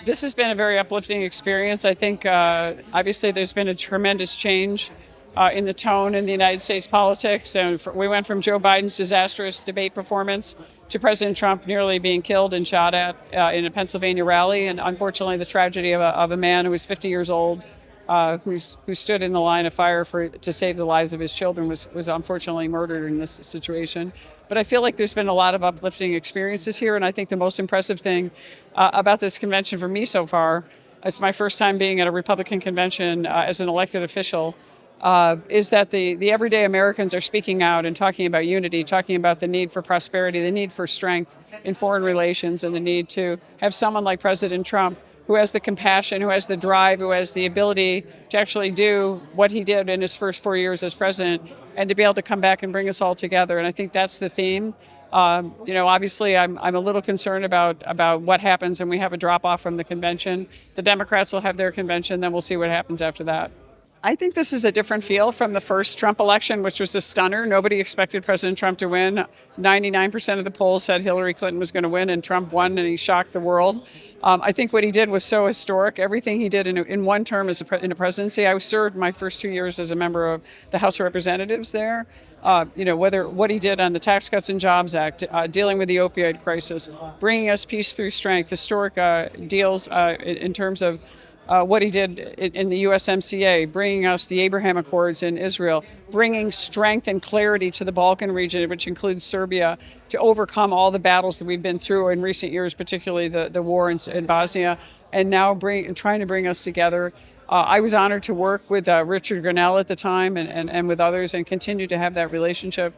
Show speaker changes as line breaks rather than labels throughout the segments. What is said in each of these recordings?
This has been a very uplifting experience. I think obviously there's been a tremendous change in the tone in the United States politics. And we went from Joe Biden's disastrous debate performance to President Trump nearly being killed and shot at in a Pennsylvania rally. And unfortunately, the tragedy of a man who was 50 years old who stood in the line of fire to save the lives of his children was unfortunately murdered in this situation. But I feel like there's been a lot of uplifting experiences here, and I think the most impressive thing about this convention for me so far, it's my first time being at a Republican convention as an elected official, is that the everyday Americans are speaking out and talking about unity, talking about the need for prosperity, the need for strength in foreign relations, and the need to have someone like President Trump who has the compassion, who has the drive, who has the ability to actually do what he did in his first 4 years as president, and to be able to come back and bring us all together. And I think that's the theme. Obviously, I'm a little concerned about what happens, and we have a drop off from the convention. The Democrats will have their convention, then we'll see what happens after that. I think this is a different feel from the first Trump election, which was a stunner. Nobody expected President Trump to win. 99% of the polls said Hillary Clinton was going to win, and Trump won, and he shocked the world. I think what he did was so historic. Everything he did in one term in a presidency. I served my first 2 years as a member of the House of Representatives there. Whether what he did on the Tax Cuts and Jobs Act, dealing with the opioid crisis, bringing us peace through strength, historic deals in terms of what he did in the USMCA, bringing us the Abraham Accords in Israel, bringing strength and clarity to the Balkan region, which includes Serbia, to overcome all the battles that we've been through in recent years, particularly the war in Bosnia, and now trying to bring us together. I was honored to work with Richard Grenell at the time and with others, and continue to have that relationship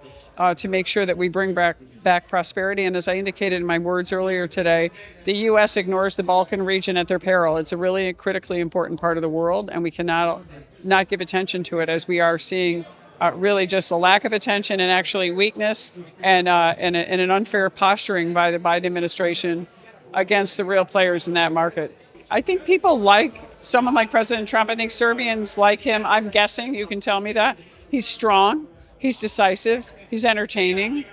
to make sure that we bring back prosperity. And as I indicated in my words earlier today, the U.S. ignores the Balkan region at their peril. It's a really critically important part of the world, and we cannot not give attention to it, as we are seeing really just a lack of attention and actually weakness and an unfair posturing by the Biden administration against the real players in that market. I think people like someone like President Trump. I think Serbians like him. I'm guessing. You can tell me that. He's strong. He's decisive. He's entertaining.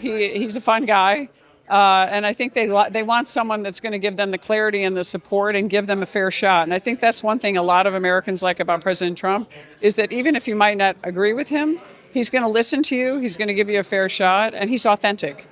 He's a fun guy. And I think they want someone that's going to give them the clarity and the support and give them a fair shot. And I think that's one thing a lot of Americans like about President Trump, is that even if you might not agree with him, he's going to listen to you. He's going to give you a fair shot. And he's authentic.